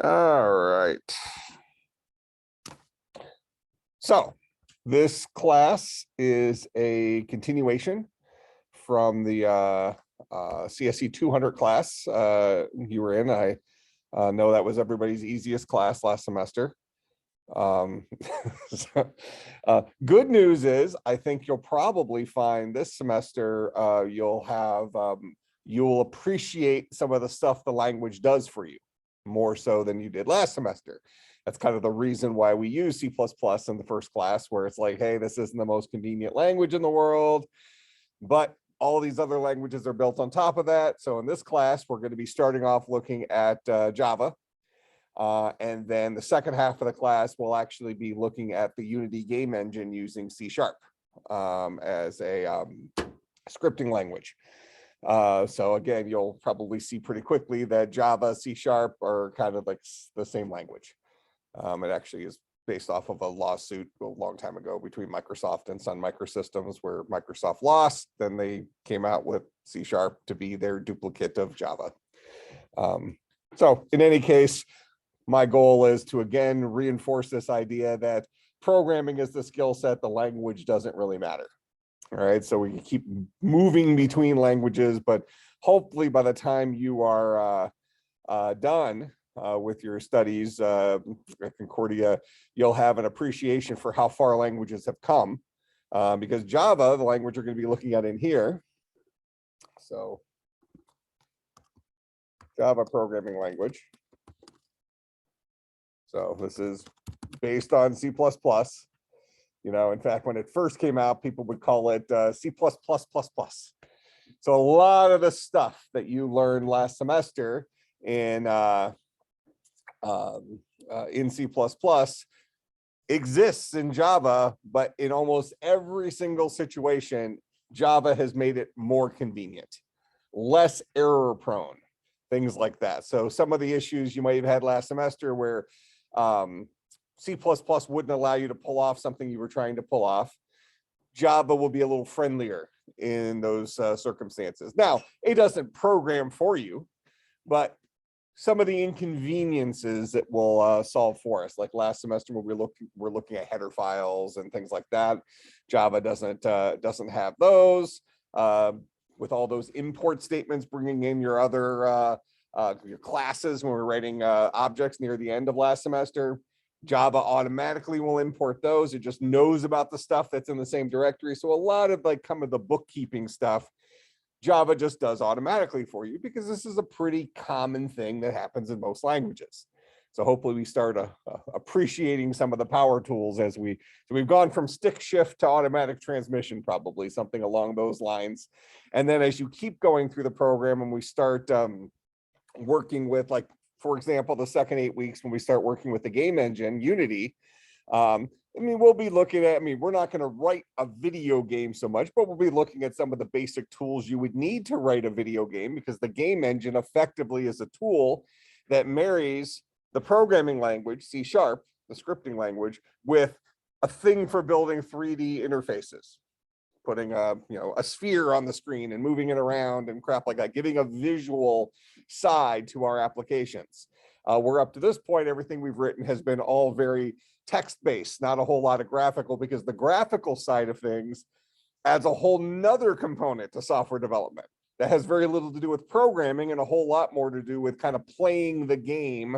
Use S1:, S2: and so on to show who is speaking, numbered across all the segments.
S1: All right. So this class is a continuation from the CSC200 class you were in. I know that was everybody's easiest class last semester. So, good news is I think you'll probably find this semester you'll appreciate some of the stuff the language does for you more so than you did last semester. That's kind of the reason why we use C++ in the first class, where it's like, hey, this isn't the most convenient language in the world, but all these other languages are built on top of that. So in this class, we're going to be starting off looking at Java. And then the second half of the class, we'll actually be looking at the Unity game engine using C# as a scripting language. So again, you'll probably see pretty quickly that Java, C# are kind of like the same language. It actually is based off of a lawsuit a long time ago between Microsoft and Sun Microsystems, where Microsoft lost. Then they came out with C# to be their duplicate of Java. So in any case, my goal is to, again, reinforce this idea that programming is the skill set, the language doesn't really matter. All right, so we can keep moving between languages, but hopefully by the time you are done with your studies at Concordia, you'll have an appreciation for how far languages have come, because Java, the language we're going to be looking at in here, so Java programming language. So this is based on C++. You know, in fact, when it first came out, people would call it C+++++. So a lot of the stuff that you learned last semester in C++ exists in Java, but in almost every single situation, Java has made it more convenient, less error prone, things like that. So some of the issues you might have had last semester where C++ wouldn't allow you to pull off something you were trying to pull off, Java will be a little friendlier in those circumstances. Now, it doesn't program for you, but some of the inconveniences it will solve for us, like last semester when we're looking at header files and things like that. Java doesn't have those. With all those import statements, bringing in your other your classes when we're writing objects near the end of last semester, Java automatically will import those. It just knows about the stuff that's in the same directory. So a lot of like kind of the bookkeeping stuff, Java just does automatically for you, because this is a pretty common thing that happens in most languages. So hopefully we start appreciating some of the power tools as we've gone from stick shift to automatic transmission, probably something along those lines. And then as you keep going through the program and we start working with, like, for example, the second 8 weeks when we start working with the game engine, Unity, I mean, we'll be looking at, we're not going to write a video game so much, but we'll be looking at some of the basic tools you would need to write a video game, because the game engine effectively is a tool that marries the programming language, C#, the scripting language, with a thing for building 3D interfaces, putting a sphere on the screen and moving it around and crap like that, giving a visual side to our applications. We're up to this point, everything we've written has been all very text-based, not a whole lot of graphical, because the graphical side of things adds a whole nother component to software development that has very little to do with programming and a whole lot more to do with kind of playing the game.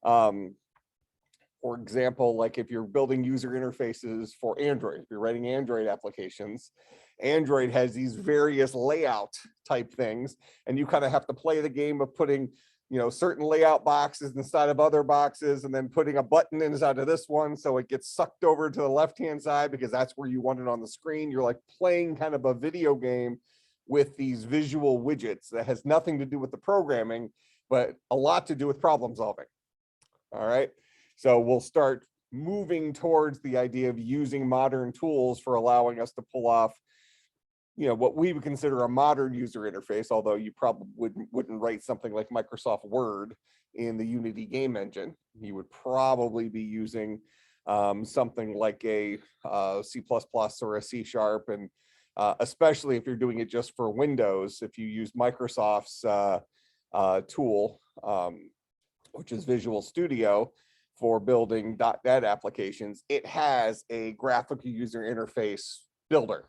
S1: For example, like if you're building user interfaces for Android, if you're writing Android applications, Android has these various layout type things, and you kind of have to play the game of putting, certain layout boxes inside of other boxes, and then putting a button inside of this one so it gets sucked over to the left-hand side because that's where you want it on the screen. You're like playing kind of a video game with these visual widgets that has nothing to do with the programming, but a lot to do with problem solving. All right. So we'll start moving towards the idea of using modern tools for allowing us to pull off, what we would consider a modern user interface, although you probably wouldn't write something like Microsoft Word in the Unity game engine. You would probably be using something like a C++ or a C#, and especially if you're doing it just for Windows, if you use Microsoft's tool, which is Visual Studio for building .NET applications, it has a graphical user interface builder.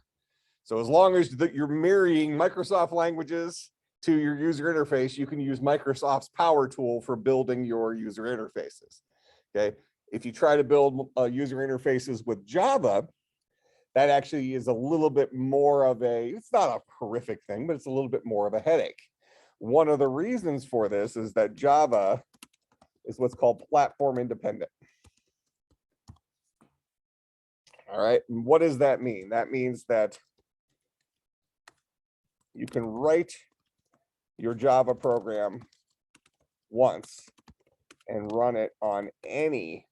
S1: So as long as you're mirroring Microsoft languages to your user interface, you can use Microsoft's Power Tool for building your user interfaces. Okay. If you try to build user interfaces with Java, that actually is a little bit more of it's not a horrific thing, but it's a little bit more of a headache. One of the reasons for this is that Java is what's called platform independent. All right. And what does that mean? That means that you can write your Java program once and run it on any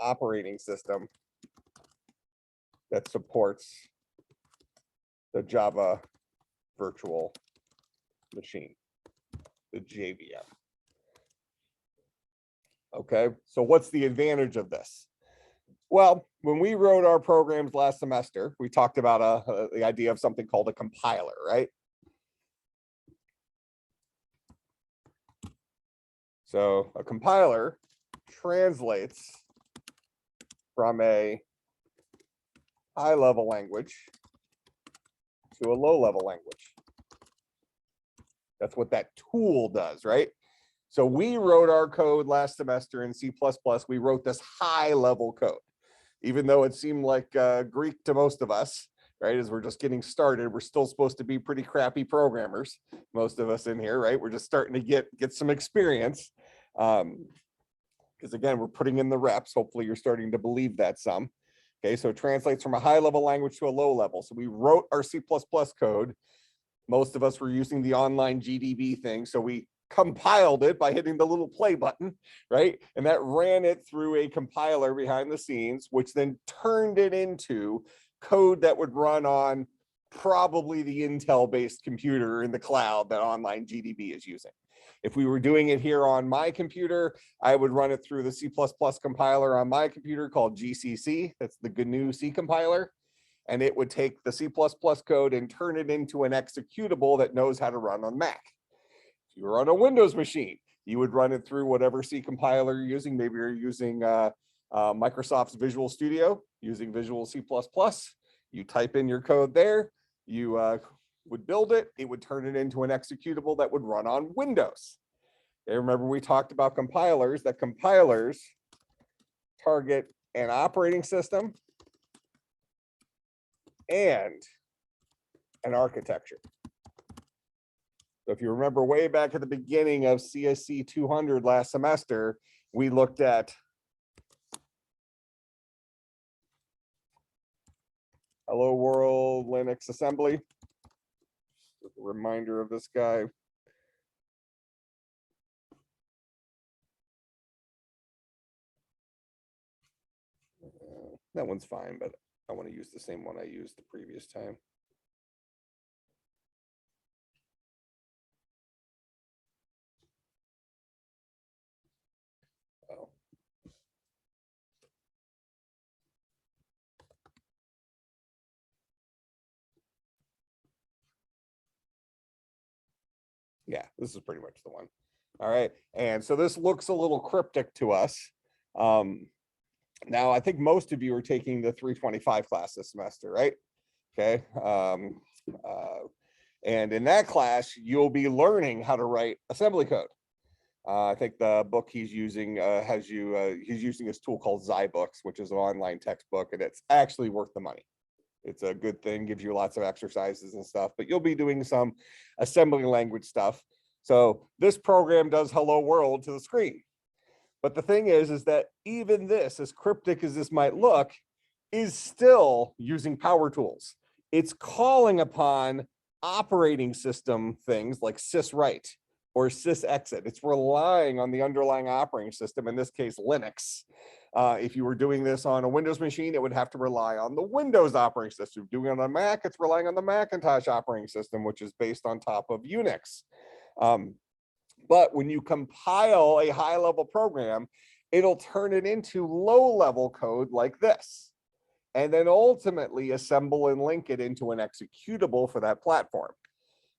S1: operating system that supports the Java virtual machine, the JVM. Okay, so what's the advantage of this? Well, when we wrote our programs last semester, we talked about the idea of something called a compiler, right? So a compiler translates from a high-level language to a low-level language. That's what that tool does, right? So we wrote our code last semester in C++. We wrote this high-level code, even though it seemed like Greek to most of us, right? As we're just getting started, we're still supposed to be pretty crappy programmers, most of us in here, right? We're just starting to get some experience. Because again, we're putting in the reps. Hopefully you're starting to believe that some. Okay, so it translates from a high-level language to a low level. So we wrote our C++ code. Most of us were using the online GDB thing. So we compiled it by hitting the little play button, right? And that ran it through a compiler behind the scenes, which then turned it into code that would run on probably the Intel-based computer in the cloud that online GDB is using. If we were doing it here on my computer, I would run it through the C++ compiler on my computer called GCC. That's the GNU C compiler. And it would take the C++ code and turn it into an executable that knows how to run on Mac. If you were on a Windows machine, you would run it through whatever C compiler you're using. Maybe you're using Microsoft's Visual Studio, using Visual C++. You type in your code there. You would build it. It would turn it into an executable that would run on Windows. Okay, remember we talked about compilers, that compilers target an operating system and an architecture. So if you remember way back at the beginning of CSC200 last semester, we looked at Hello World Linux assembly. Just a reminder of this guy. That one's fine, but I want to use the same one I used the previous time. Oh. Yeah, this is pretty much the one. All right, and so this looks a little cryptic to us. Now, I think most of you are taking the 325 class this semester, right? Okay. And in that class, you'll be learning how to write assembly code. I think the book he's using he's using this tool called Zybooks, which is an online textbook, and it's actually worth the money. It's a good thing, gives you lots of exercises and stuff, but you'll be doing some assembly language stuff. So this program does hello world to the screen. But the thing is that even this, as cryptic as this might look, is still using power tools. It's calling upon operating system things like syswrite or sysexit. It's relying on the underlying operating system, in this case, Linux. If you were doing this on a Windows machine, it would have to rely on the Windows operating system. Doing it on a Mac, it's relying on the Macintosh operating system, which is based on top of Unix. But when you compile a high-level program, it'll turn it into low-level code like this, and then ultimately assemble and link it into an executable for that platform.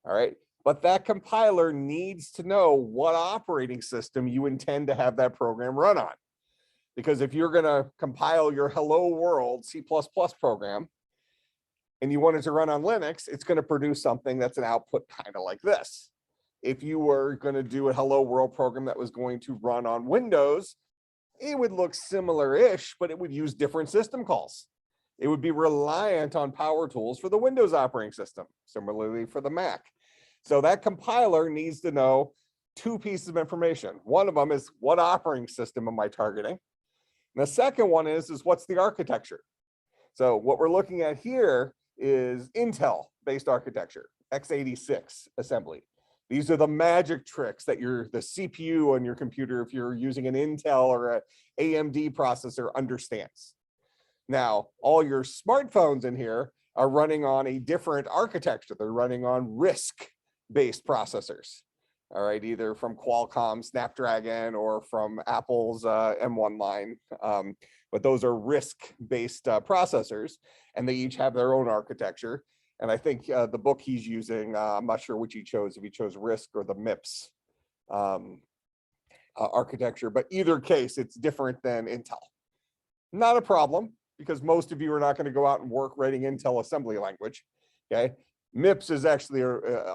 S1: All right. But that compiler needs to know what operating system you intend to have that program run on. Because if you're going to compile your Hello World C++ program and you want it to run on Linux, it's going to produce something that's an output kind of like this. If you were going to do a Hello World program that was going to run on Windows, it would look similar-ish, but it would use different system calls. It would be reliant on power tools for the Windows operating system, similarly for the Mac. So that compiler needs to know two pieces of information. One of them is what operating system am I targeting? And the second one is what's the architecture? So what we're looking at here is Intel-based architecture, x86 assembly. These are the magic tricks that the CPU on your computer, if you're using an Intel or an AMD processor, understands. Now, all your smartphones in here are running on a different architecture. They're running on RISC-based processors, all right, either from Qualcomm Snapdragon or from Apple's M1 line. But those are RISC-based processors, and they each have their own architecture. And I think the book he's using, I'm not sure which he chose, if he chose RISC or the MIPS architecture, but either case, it's different than Intel. Not a problem, because most of you are not going to go out and work writing Intel assembly language, okay? MIPS is actually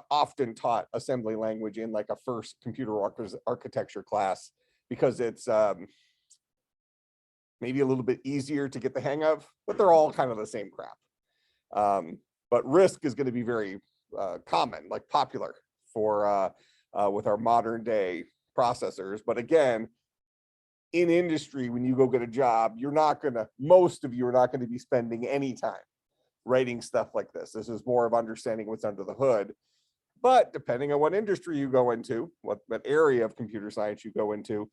S1: often taught assembly language in like a first computer architecture class, because it's maybe a little bit easier to get the hang of, but they're all kind of the same crap. But RISC is going to be very common, like popular for with our modern day processors. But again, in industry, when you go get a job, most of you are not going to be spending any time writing stuff like this. This is more of understanding what's under the hood. But depending on what industry you go into, what area of computer science you go into,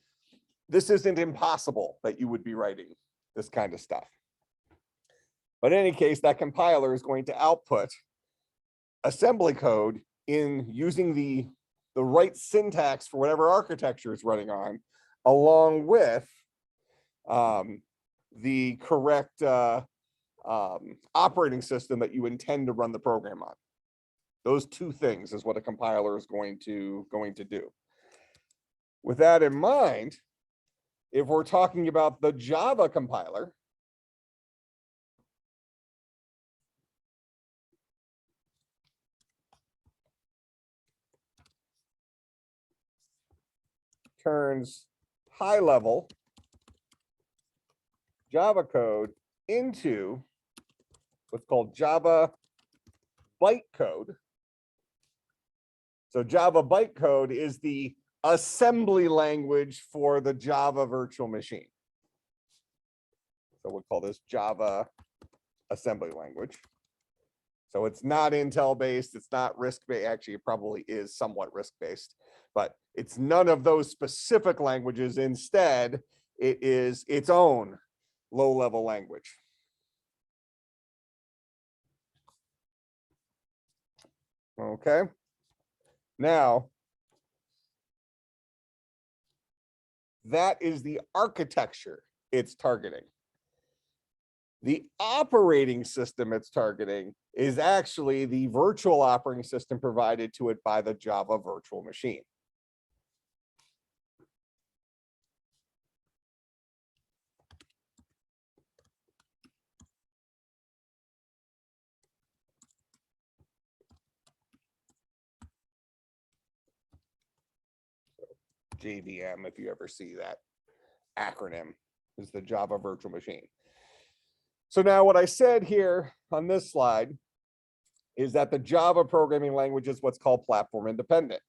S1: this isn't impossible that you would be writing this kind of stuff. But in any case, that compiler is going to output assembly code in using the right syntax for whatever architecture it's running on, along with the correct operating system that you intend to run the program on. Those two things is what a compiler is going to do. With that in mind, if we're talking about the Java compiler, turns high-level Java code into what's called Java bytecode. So Java bytecode is the assembly language for the Java virtual machine. So we'll call this Java assembly language. So it's not Intel based, it's not RISC based. Actually, it probably is somewhat RISC based, but it's none of those specific languages. Instead, it is its own low-level language. Okay. Now, that is the architecture it's targeting. The operating system it's targeting is actually the virtual operating system provided to it by the Java virtual machine. JVM, if you ever see that acronym, is the Java virtual machine. So now what I said here on this slide is that the Java programming language is what's called platform independent.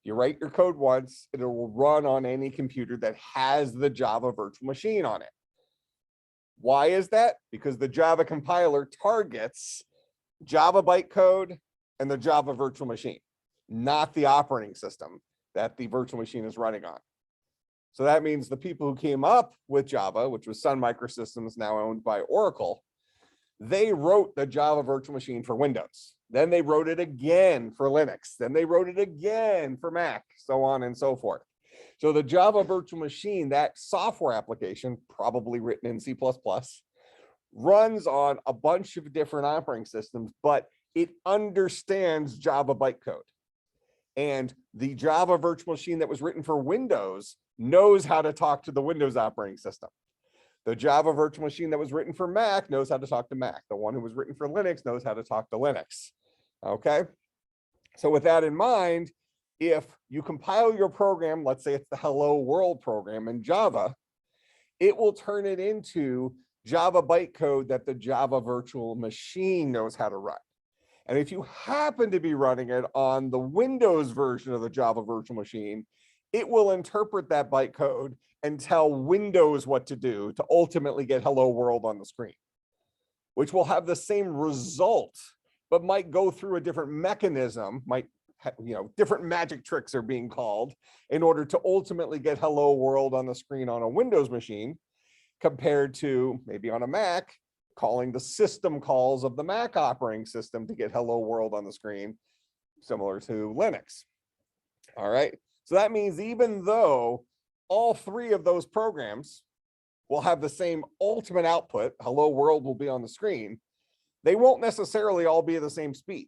S1: You write your code once, it will run on any computer that has the Java virtual machine on it. Why is that? Because the Java compiler targets Java bytecode and the Java virtual machine, not the operating system that the virtual machine is running on. So that means the people who came up with Java, which was Sun Microsystems, now owned by Oracle, they wrote the Java virtual machine for Windows. Then they wrote it again for Linux. Then they wrote it again for Mac, so on and so forth. So the Java virtual machine, that software application, probably written in C++, runs on a bunch of different operating systems, but it understands Java bytecode. And the Java virtual machine that was written for Windows knows how to talk to the Windows operating system. The Java virtual machine that was written for Mac knows how to talk to Mac. The one who was written for Linux knows how to talk to Linux. Okay. So with that in mind, if you compile your program, let's say it's the Hello World program in Java, it will turn it into Java bytecode that the Java virtual machine knows how to run. And if you happen to be running it on the Windows version of the Java virtual machine, it will interpret that bytecode and tell Windows what to do to ultimately get Hello World on the screen, which will have the same result, but might go through a different mechanism, different magic tricks are being called in order to ultimately get Hello World on the screen on a Windows machine, compared to maybe on a Mac, calling the system calls of the Mac operating system to get Hello World on the screen, similar to Linux. All right. So that means even though all three of those programs will have the same ultimate output, Hello World will be on the screen, they won't necessarily all be at the same speed.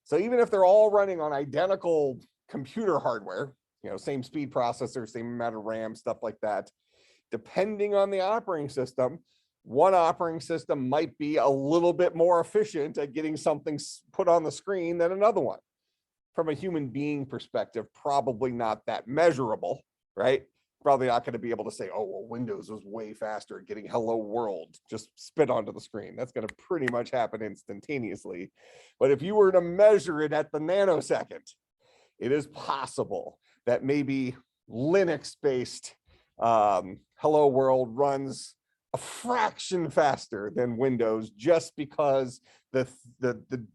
S1: So even if they're all running on identical computer hardware, same speed processor, same amount of RAM, stuff like that, depending on the operating system, one operating system might be a little bit more efficient at getting something put on the screen than another one. From a human being perspective, probably not that measurable, right? Probably not going to be able to say, oh, well, Windows was way faster at getting Hello World just spit onto the screen. That's going to pretty much happen instantaneously. But if you were to measure it at the nanosecond, it is possible that maybe Linux-based Hello World runs a fraction faster than Windows, just because the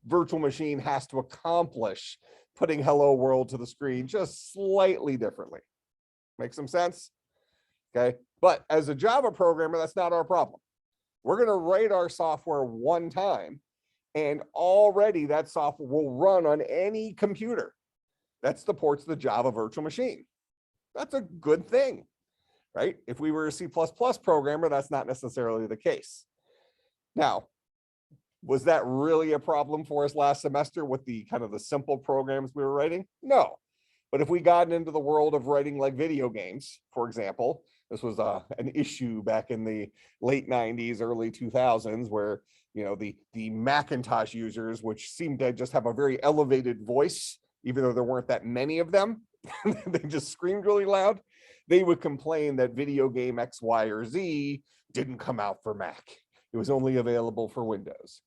S1: virtual machine has to accomplish putting Hello World to the screen just slightly differently. Make some sense? Okay. But as a Java programmer, that's not our problem. We're going to write our software one time, and already that software will run on any computer that supports the Java virtual machine. That's a good thing, right? If we were a C++ programmer, that's not necessarily the case. Now, was that really a problem for us last semester with the kind of the simple programs we were writing? No. But if we got into the world of writing like video games, for example, this was an issue back in the late 90s, early 2000s, where the Macintosh users, which seemed to just have a very elevated voice, even though there weren't that many of them, they just screamed really loud. They would complain that video game X, Y, or Z didn't come out for Mac. It was only available for Windows.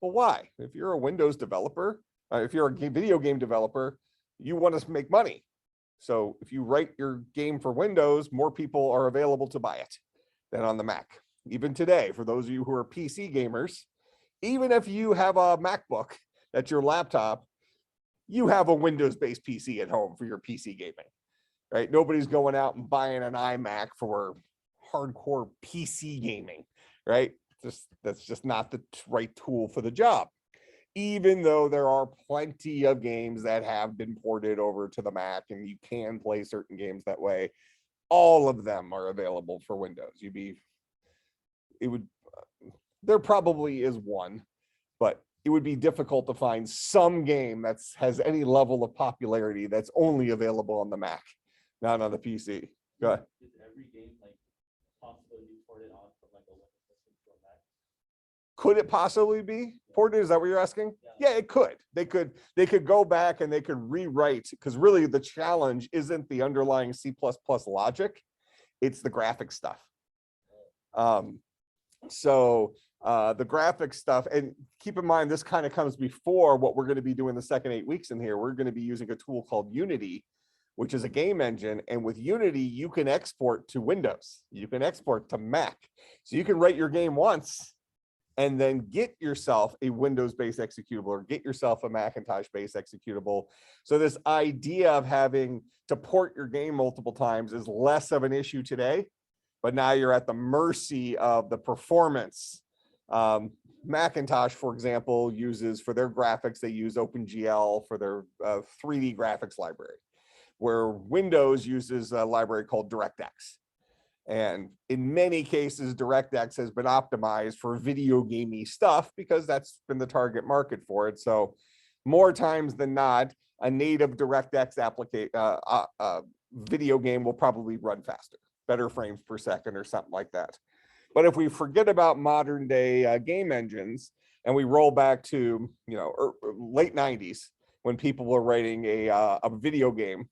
S1: Well, why? If you're a Windows developer, if you're a video game developer, you want to make money. So if you write your game for Windows, more people are available to buy it than on the Mac. Even today, for those of you who are PC gamers, even if you have a MacBook that's your laptop, you have a Windows-based PC at home for your PC gaming, right? Nobody's going out and buying an iMac for hardcore PC gaming, right? That's just not the right tool for the job. Even though there are plenty of games that have been ported over to the Mac and you can play certain games that way, all of them are available for Windows. There probably is one, but it would be difficult to find some game that has any level of popularity that's only available on the Mac, not on the PC. Go ahead.
S2: Is every game possibly be ported on from a Windows system to a Mac?
S1: Could it possibly be ported? Is that what you're asking? Yeah, it could. They could go back and they could rewrite, because really the challenge isn't the underlying C++ logic, it's the graphic stuff. The graphic stuff, and keep in mind, this kind of comes before what we're going to be doing the second 8 weeks in here. We're going to be using a tool called Unity, which is a game engine. And with Unity, you can export to Windows. You can export to Mac. So you can write your game once and then get yourself a Windows-based executable or get yourself a Macintosh-based executable. So this idea of having to port your game multiple times is less of an issue today, but now you're at the mercy of the performance. Macintosh, for example, uses for their graphics, they use OpenGL for their 3D graphics library, where Windows uses a library called DirectX. And in many cases, DirectX has been optimized for video gamey stuff because that's been the target market for it. So more times than not, a native DirectX video game will probably run faster, better frames per second or something like that. But if we forget about modern day game engines and we roll back to, late 90s when people were writing a video game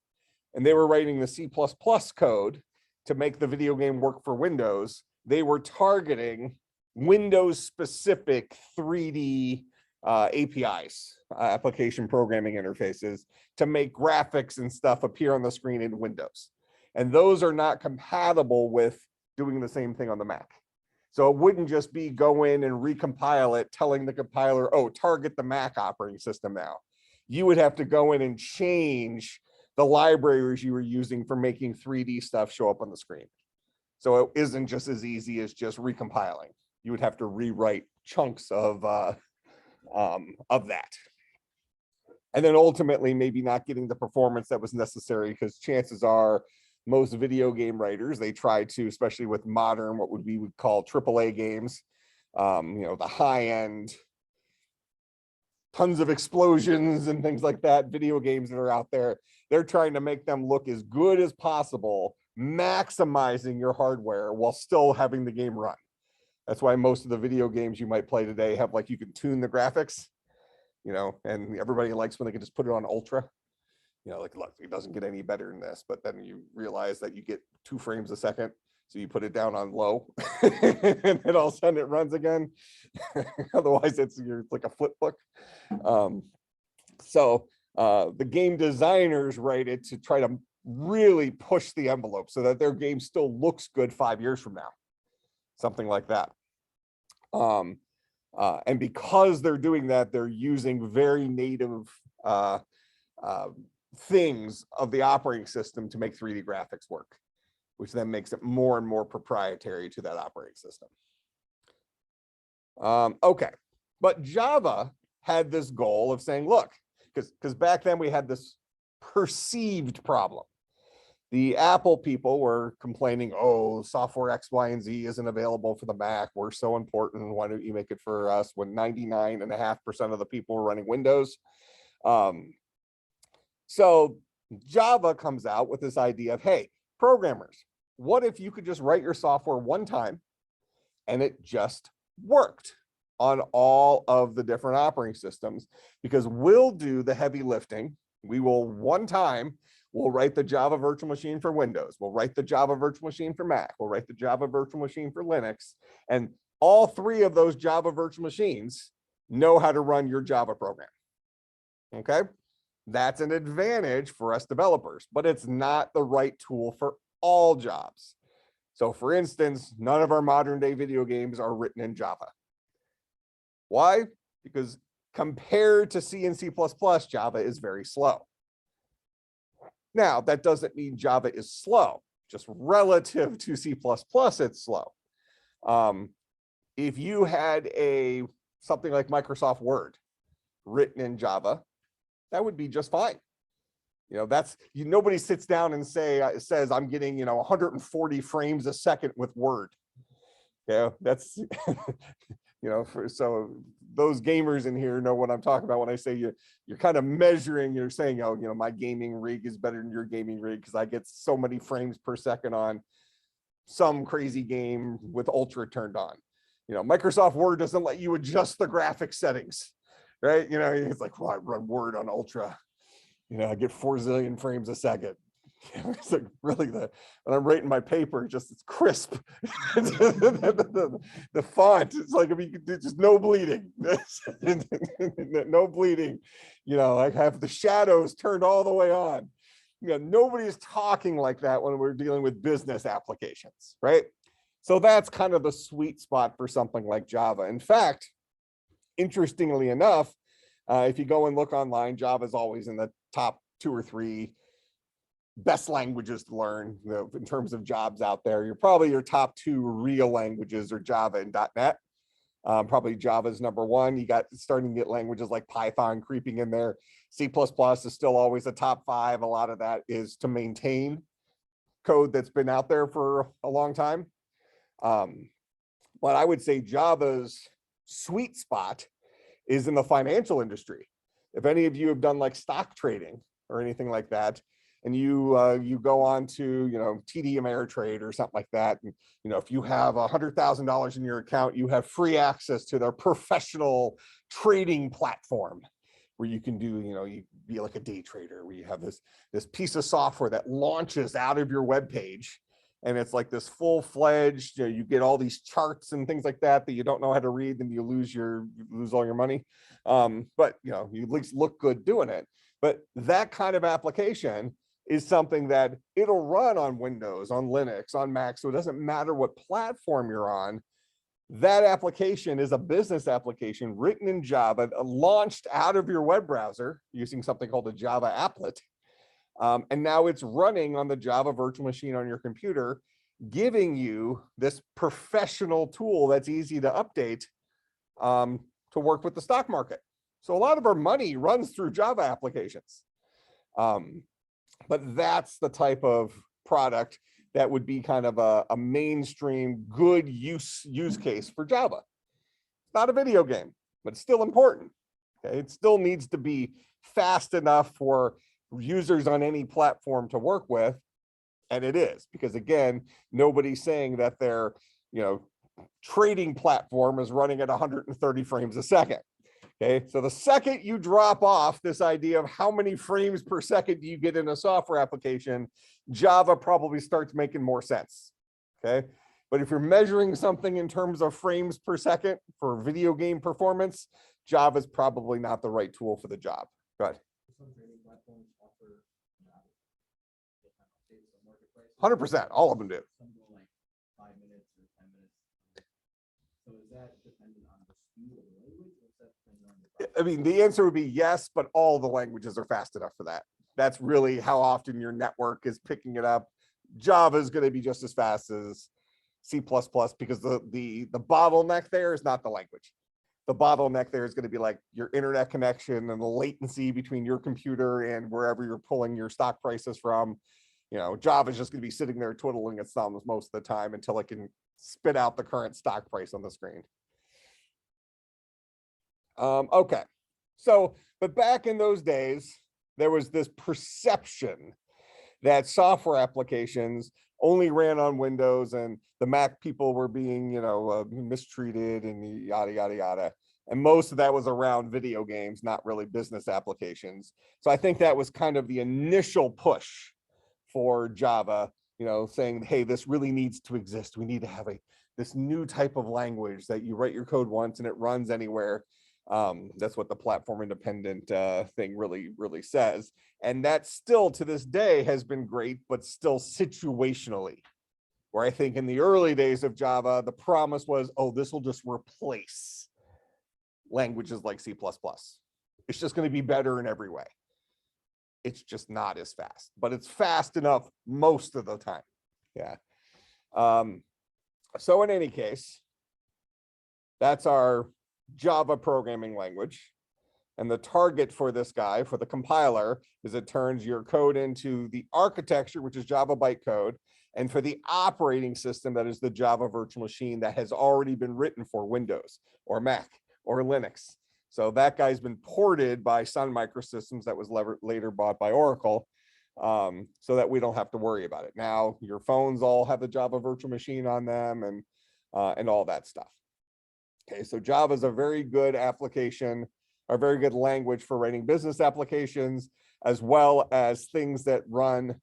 S1: and they were writing the C++ code to make the video game work for Windows, they were targeting Windows specific 3D APIs, application programming interfaces, to make graphics and stuff appear on the screen in Windows. And those are not compatible with doing the same thing on the Mac. So it wouldn't just be go in and recompile it, telling the compiler, oh, target the Mac operating system now. You would have to go in and change the libraries you were using for making 3D stuff show up on the screen. So it isn't just as easy as just recompiling. You would have to rewrite chunks of that. And then ultimately maybe not getting the performance that was necessary, because chances are most video game writers, they try to, especially with modern, what we would call AAA games, the high end, tons of explosions and things like that, video games that are out there, they're trying to make them look as good as possible, maximizing your hardware while still having the game run. That's why most of the video games you might play today have, like, you can tune the graphics, and everybody likes when they can just put it on ultra. Like, look, it doesn't get any better than this, but then you realize that you get 2 frames a second. So you put it down on low and then all of a sudden it runs again. Otherwise it's like a flip book. So the game designers write it to try to really push the envelope so that their game still looks good 5 years from now. Something like that. And because they're doing that, they're using very native things of the operating system to make 3D graphics work, which then makes it more and more proprietary to that operating system. Okay, but Java had this goal of saying, look, because back then we had this perceived problem. The Apple people were complaining, oh, software X, Y, and Z isn't available for the Mac. We're so important. Why don't you make it for us? When 99.5% of the people were running Windows. So Java comes out with this idea of, hey, programmers, what if you could just write your software one time and it just worked on all of the different operating systems? Because we'll do the heavy lifting. We will one time, we'll write the Java virtual machine for Windows. We'll write the Java virtual machine for Mac. We'll write the Java virtual machine for Linux. And all 3 of those Java virtual machines know how to run your Java program. Okay? That's an advantage for us developers, but it's not the right tool for all jobs. So for instance, none of our modern day video games are written in Java. Why? Because compared to C and C++, Java is very slow. Now, that doesn't mean Java is slow, just relative to C++, it's slow. If you had something like Microsoft Word written in Java, that would be just fine. Nobody sits down and says I'm getting 140 frames a second with Word. That's so those gamers in here know what I'm talking about when I say you're kind of measuring. You're saying, oh, my gaming rig is better than your gaming rig because I get so many frames per second on some crazy game with ultra turned on. Microsoft Word doesn't let you adjust the graphic settings. Right? It's like, well, I run Word on ultra. I get 4 zillion frames a second. It's like really when I'm writing my paper, it's crisp. the font, it's like, if you could do just no bleeding. No bleeding. I have the shadows turned all the way on. Nobody's talking like that when we're dealing with business applications, right? So that's kind of the sweet spot for something like Java. In fact, interestingly enough, if you go and look online, Java is always in the top 2 or 3 best languages to learn. In terms of jobs out there, your top 2 real languages are Java and .NET. Probably Java is number 1. You got starting to get languages like Python creeping in there. C++ is still always a top 5. A lot of that is to maintain code that's been out there for a long time. But I would say Java's sweet spot is in the financial industry. If any of you have done like stock trading or anything like that, and you go on to, TD Ameritrade or something like that, and if you have $100,000 in your account, you have free access to their professional trading platform where you can do, you be like a day trader, where you have this piece of software that launches out of your web page, and it's like this full-fledged, you get all these charts and things like that you don't know how to read, and you lose all your money. But you at least look good doing it. But that kind of application is something that it'll run on Windows, on Linux, on Mac. So it doesn't matter what platform you're on. That application is a business application written in Java, launched out of your web browser using something called a Java applet. And now it's running on the Java virtual machine on your computer, giving you this professional tool that's easy to update to work with the stock market. So a lot of our money runs through Java applications. But that's the type of product that would be kind of a mainstream good use case for Java. It's not a video game, but it's still important. Okay, it still needs to be fast enough for users on any platform to work with, and it is, because again, nobody's saying that their trading platform is running at 130 frames a second. Okay, so the second you drop off this idea of how many frames per second do you get in a software application, Java probably starts making more sense. Okay, but if you're measuring something in terms of frames per second for video game performance, Java is probably not the right tool for the job. Go ahead. 100%, all of them do.
S2: Some go like 5 minutes or 10 minutes. So is that dependent on the speed of the language, or is that dependent on the
S1: I mean, the answer would be yes, but all the languages are fast enough for that. That's really how often your network is picking it up. Java is going to be just as fast as C++, because the bottleneck there is not the language. The bottleneck there is going to be like your internet connection and the latency between your computer and wherever you're pulling your stock prices from. Java is just going to be sitting there twiddling its thumbs most of the time until it can spit out the current stock price on the screen. Okay, so, but back in those days, there was this perception that software applications only ran on Windows, and the Mac people were being, mistreated and yada, yada, yada. And most of that was around video games, not really business applications. So I think that was kind of the initial push for Java, saying, hey, this really needs to exist. We need to have this new type of language that you write your code once and it runs anywhere. That's what the platform independent thing really says. And that still to this day has been great, but still situationally, where I think in the early days of Java, the promise was, oh, this will just replace languages like C++. It's just going to be better in every way. It's just not as fast, but it's fast enough most of the time. Yeah. So in any case, that's our Java programming language. And the target for this guy, for the compiler, is it turns your code into the architecture, which is Java bytecode, and for the operating system, that is the Java virtual machine that has already been written for Windows or Mac or Linux. So that guy's been ported by Sun Microsystems, that was later bought by Oracle, so that we don't have to worry about it. Now your phones all have the Java virtual machine on them, and all that stuff. Okay, so Java is a very good application, a very good language for writing business applications, as well as things that run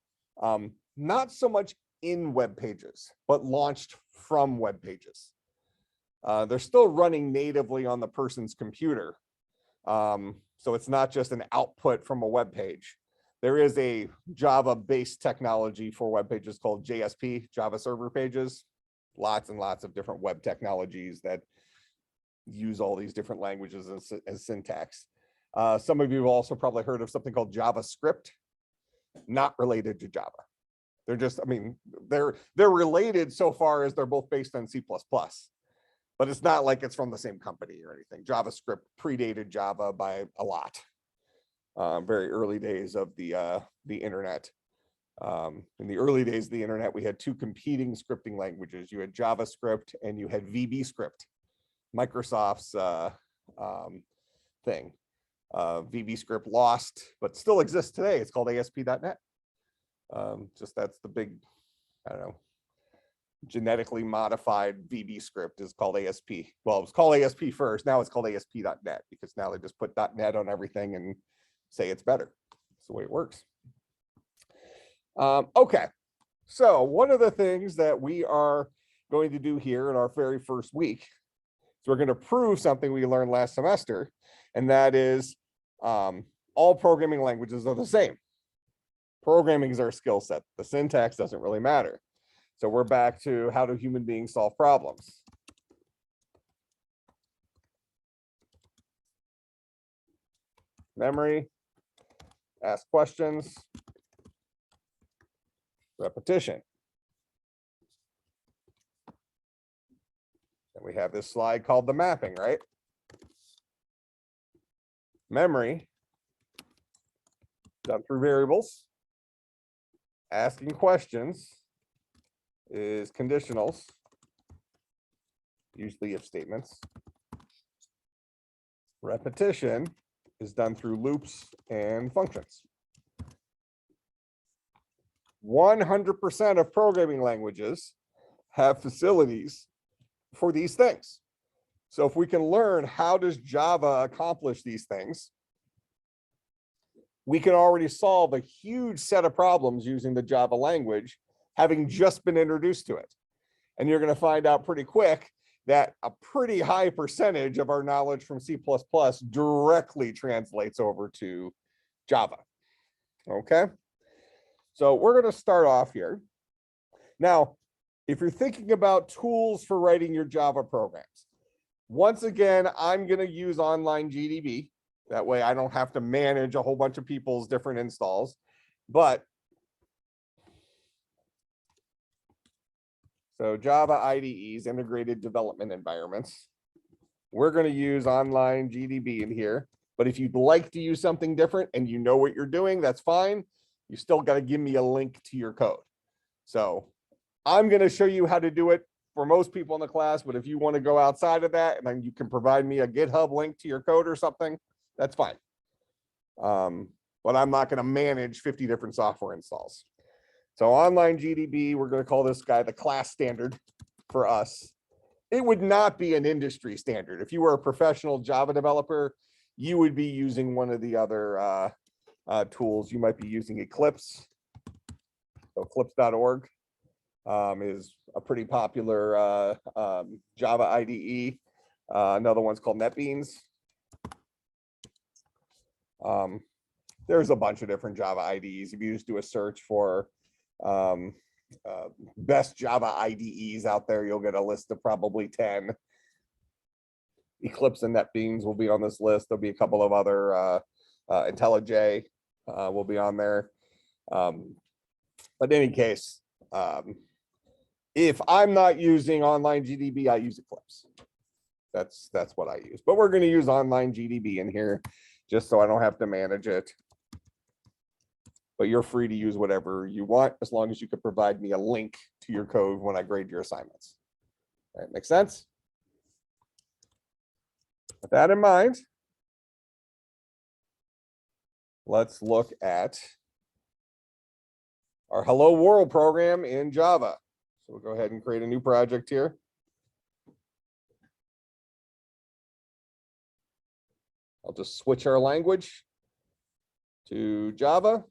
S1: not so much in web pages, but launched from web pages. They're still running natively on the person's computer. So it's not just an output from a web page. There is a Java-based technology for web pages called JSP, Java Server Pages. Lots and lots of different web technologies that use all these different languages as syntax. Some of you have also probably heard of something called JavaScript, not related to Java. They're just, I mean, they're related so far as they're both based on C++, but it's not like it's from the same company or anything. JavaScript predated Java by a lot. Very early days of the internet. In the early days of the internet, we had two competing scripting languages. You had JavaScript and you had VB Script, Microsoft's thing. VBScript lost, but still exists today. It's called ASP.NET. Just that's the big, I don't know, genetically modified VBScript is called ASP. Well, it was called ASP first. Now it's called ASP.NET because now they just put .NET on everything and say it's better. That's the way it works. Okay, so one of the things that we are going to do here in our very first week is we're going to prove something we learned last semester, and that is all programming languages are the same. Programming is our skill set. The syntax doesn't really matter. So we're back to how do human beings solve problems? Memory, ask questions, repetition. And we have this slide called the mapping, right? Memory, done through variables. Asking questions is conditionals, usually if statements. Repetition is done through loops and functions. 100% of programming languages have facilities for these things. So if we can learn how does Java accomplish these things, we can already solve a huge set of problems using the Java language, having just been introduced to it. And you're going to find out pretty quick that a pretty high percentage of our knowledge from C++ directly translates over to Java. Okay, so we're going to start off here. Now, if you're thinking about tools for writing your Java programs, once again, I'm going to use online GDB. That way I don't have to manage a whole bunch of people's different installs. But so Java IDEs, integrated development environments. We're going to use online GDB in here. But if you'd like to use something different and you know what you're doing, that's fine. You still got to give me a link to your code. So I'm going to show you how to do it for most people in the class. But if you want to go outside of that, and then you can provide me a GitHub link to your code or something, that's fine. But I'm not going to manage 50 different software installs. So online GDB, we're going to call this guy the class standard for us. It would not be an industry standard. If you were a professional Java developer, you would be using one of the other tools. You might be using Eclipse. So Eclipse.org is a pretty popular Java IDE. Another one's called NetBeans. There's a bunch of different Java IDEs. If you just do a search for best Java IDEs out there, you'll get a list of probably 10. Eclipse and NetBeans will be on this list. There'll be a couple of other IntelliJ will be on there. But in any case, if I'm not using online GDB, I use Eclipse. That's what I use. But we're going to use online GDB in here just so I don't have to manage it. But you're free to use whatever you want as long as you can provide me a link to your code when I grade your assignments. All right, make sense? With that in mind, let's look at our Hello World program in Java. So we'll go ahead and create a new project here. I'll just switch our language to Java.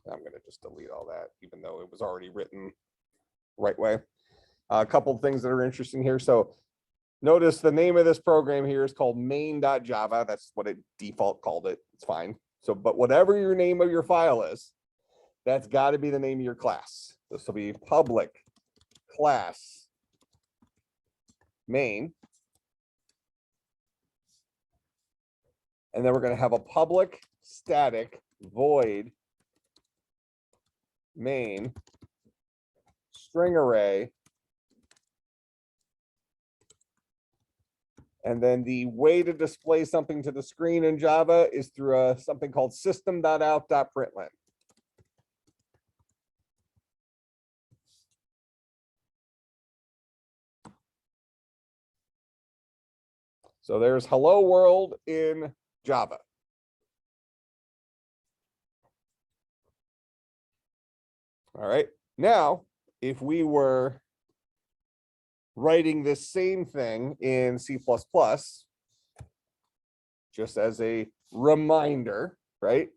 S1: I'm going to just delete all that, even though it was already written right way. A couple of things that are interesting here. So notice the name of this program here is called main.java. That's what it default called it. It's fine. So, but whatever your name of your file is, that's got to be the name of your class. This will be public class main. And then we're going to have a public static void main string array. And then the way to display something to the screen in Java is through something called system.out.println. So there's hello world in Java. All right. Now, if we were writing this same thing in C++, just as a reminder, right?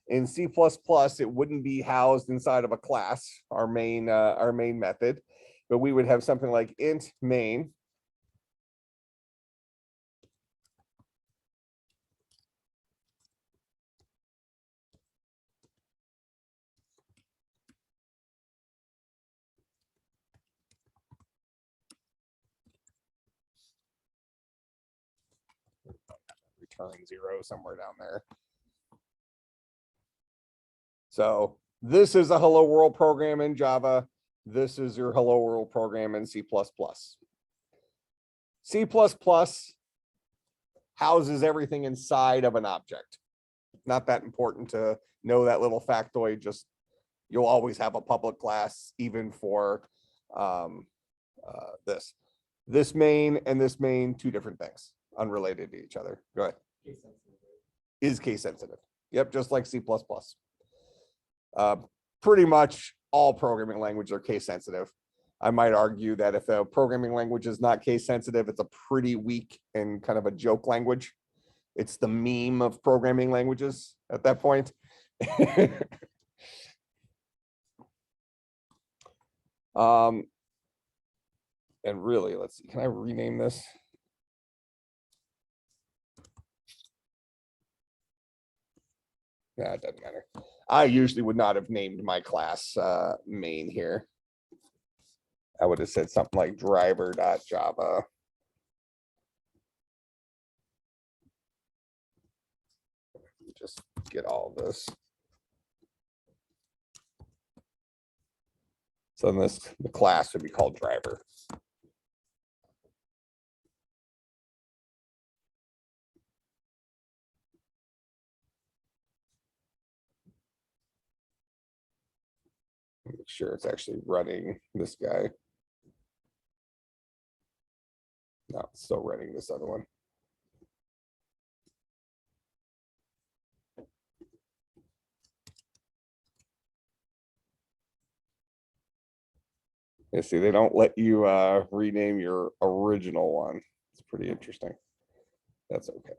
S1: In C++, it wouldn't be housed inside of a class, our main method, but we would have something like int main. Return 0 somewhere down there. So this is a hello world program in Java. This is your hello world program in C++. C++ houses everything inside of an object. Not that important to know that little factoid, just you'll always have a public class even for this. This main and this main, two different things, unrelated to each other. Go ahead.
S2: Case sensitive, right?
S1: Is case sensitive. Yep, just like C++. Pretty much all programming languages are case sensitive. I might argue that if a programming language is not case sensitive, it's a pretty weak and kind of a joke language. It's the meme of programming languages at that point. And really, let's see, can I rename this? Yeah, it doesn't matter. I usually would not have named my class main here. I would have said something like driver.java. Just get all of this. So in this, the class would be called driver. Make sure it's actually running this guy. No, it's still running this other one. You see, they don't let you rename your original one. It's pretty interesting. That's okay.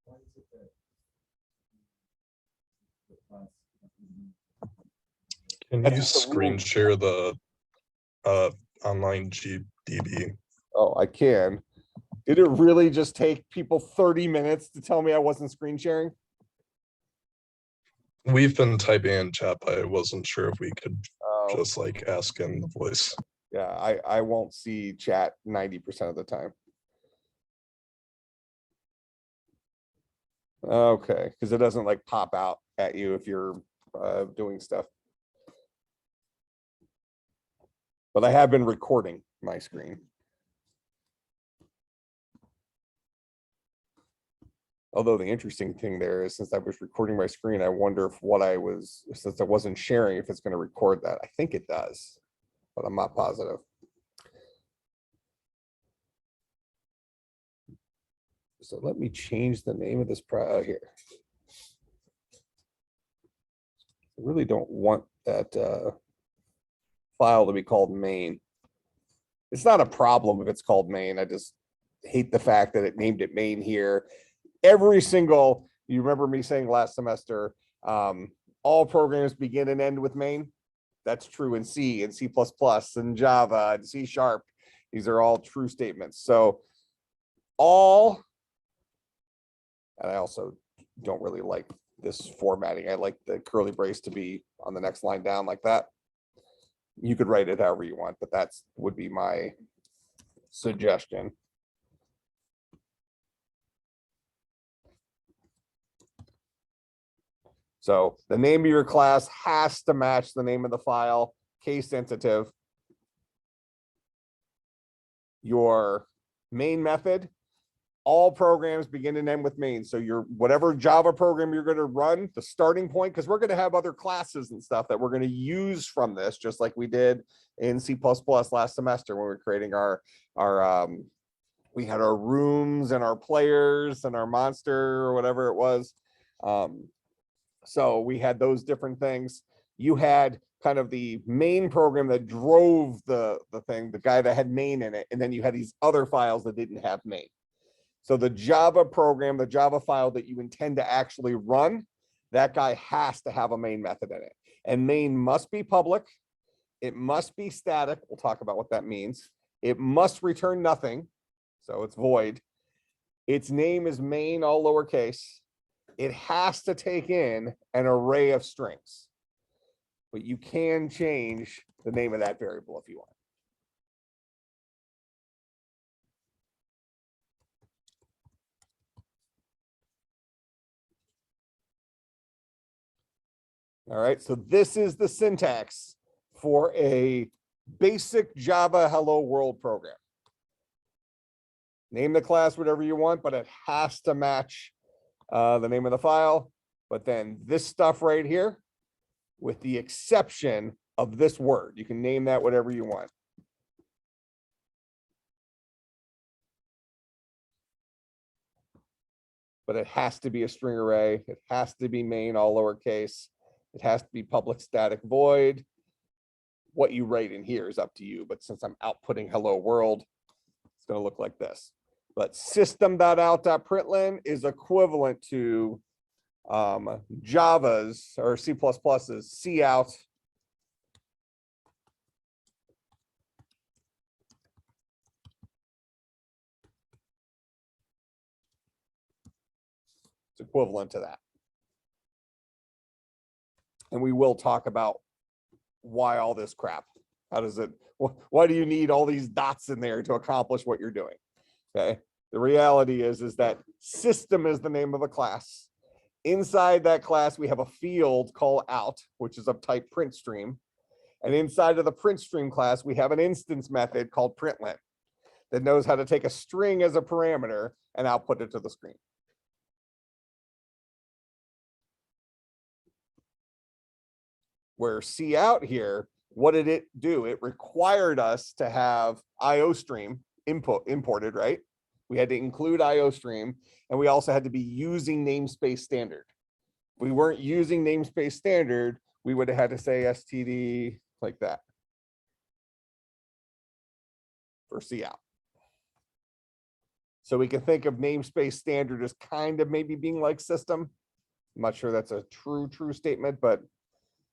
S2: Why is it that the class
S3: Can
S1: That's
S3: you
S1: just the
S3: screen
S1: rule.
S3: share the online GDB?
S1: Oh, I can. Did it really just take people 30 minutes to tell me I wasn't screen sharing?
S3: We've been typing in chat, but I wasn't sure if we could
S1: Oh,
S3: just like ask in the voice.
S1: yeah, I won't see chat 90% of the time. Okay, because it doesn't like pop out at you if you're doing stuff. But I have been recording my screen. Although the interesting thing there is, since I was recording my screen, I wonder if what I was, since I wasn't sharing, if it's going to record that. I think it does, but I'm not positive. So let me change the name of this here. I really don't want that file to be called main. It's not a problem if it's called main. I just hate the fact that it named it main here. Every single, you remember me saying last semester, all programs begin and end with main. That's true in C and C++ and Java and C#. These are all true statements. So all, and I also don't really like this formatting. I like the curly brace to be on the next line down like that. You could write it however you want, but that's would be my suggestion. So the name of your class has to match the name of the file, case sensitive. Your main method all programs begin and end with main. So your whatever Java program you're going to run, the starting point, because we're going to have other classes and stuff that we're going to use from this, just like we did in C++ last semester when we were creating our we had our rooms and our players and our monster or whatever it was. So we had those different things. You had kind of the main program that drove the thing, the guy that had main in it, and then you had these other files that didn't have main. So the Java program, the Java file that you intend to actually run, that guy has to have a main method in it. And main must be public. It must be static. We'll talk about what that means. It must return nothing. So it's void. Its name is main, all lowercase. It has to take in an array of strings. But you can change the name of that variable if you want. All right, so this is the syntax for a basic Java Hello World program. Name the class whatever you want, but it has to match the name of the file. But then this stuff right here, with the exception of this word, you can name that whatever you want. But it has to be a string array. It has to be main, all lowercase. It has to be public static void. What you write in here is up to you. But since I'm outputting hello world, it's going to look like this. But system.out.println is equivalent to Java's or C++'s cout. It's equivalent to that. And we will talk about why all this crap. How does it, why do you need all these dots in there to accomplish what you're doing? Okay. The reality is that system is the name of a class. Inside that class, we have a field called out, which is of type print stream. And inside of the print stream class, we have an instance method called println that knows how to take a string as a parameter and output it to the screen. Where cout here, what did it do? It required us to have IOStream imported, right? We had to include IOStream, and we also had to be using namespace standard. If we weren't using namespace standard, we would have had to say std like that for cout. So we can think of namespace standard as kind of maybe being like system. I'm not sure that's a true statement, but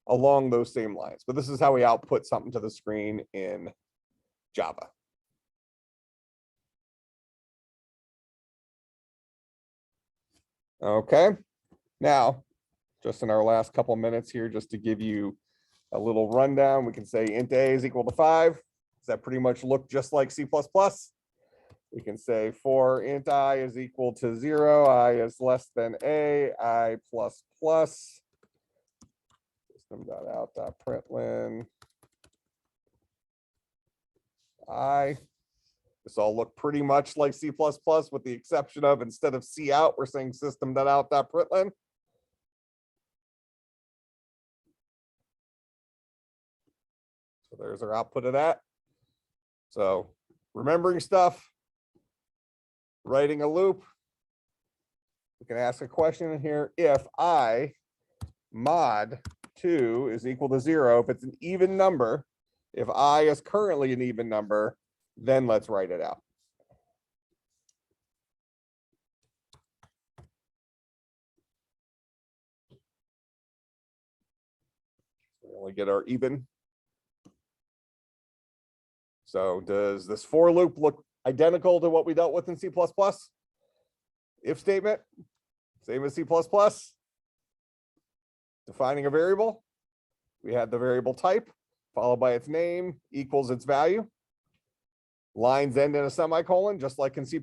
S1: along those same lines. But this is how we output something to the screen in Java. Okay, now, just in our last couple minutes here, just to give you a little rundown, we can say int a is equal to 5. Does that pretty much look just like C++? We can say for int I is equal to 0, I is less than a, I plus plus. System.out.println I. This all look pretty much like C++, with the exception of instead of cout, we're saying system.out.println. So there's our output of that. So remembering stuff, writing a loop. We can ask a question in here. If I mod 2 is equal to 0, if it's an even number, if I is currently an even number, then let's write it out. We only get our even. So does this for loop look identical to what we dealt with in C++? If statement, same as C++. Defining a variable, we had the variable type followed by its name equals its value. Lines end in a semicolon, just like in C++.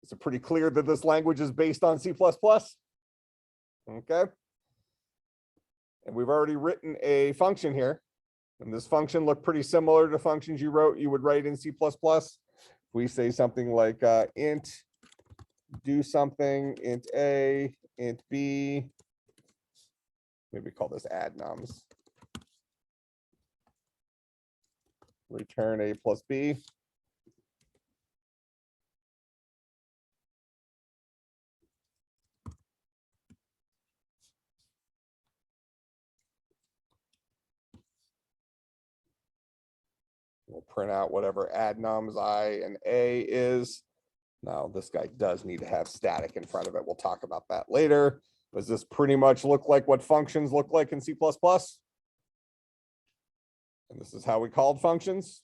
S1: It's pretty clear that this language is based on C++. Okay. And we've already written a function here. And this function looked pretty similar to functions you would write in C++. we say something like int do something, int A, int B, maybe call this add nums. Return A plus B. We'll print out whatever add nums I and A is. Now, this guy does need to have static in front of it. We'll talk about that later. Does this pretty much look like what functions look like in C++? And this is how we called functions.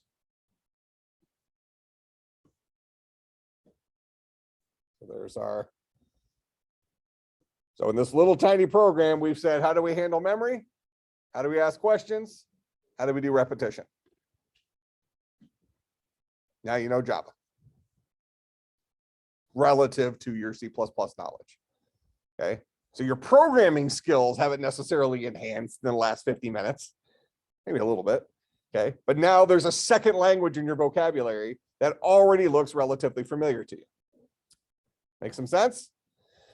S1: So there's our. So in this little tiny program, we've said, how do we handle memory? How do we ask questions? How do we do repetition? Now you know Java relative to your C++ knowledge. Okay, so your programming skills haven't necessarily enhanced in the last 50 minutes, maybe a little bit. Okay, but now there's a second language in your vocabulary that already looks relatively familiar to you. Make some sense?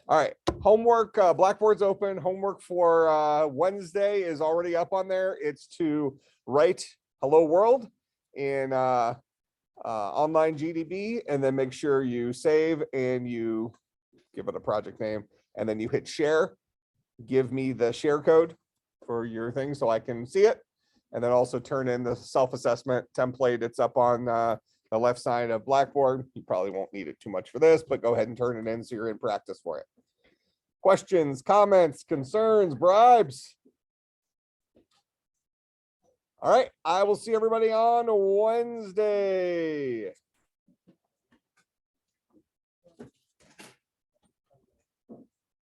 S1: All right, homework, Blackboard's open. Homework for Wednesday is already up on there. It's to write hello world in online GDB, and then make sure you save and you give it a project name, and then you hit share. Give me the share code for your thing so I can see it, and then also turn in the self-assessment template. It's up on the left side of Blackboard. You probably won't need it too much for this, but go ahead and turn it in so you're in practice for it. Questions, comments, concerns, bribes? All right, I will see everybody on Wednesday.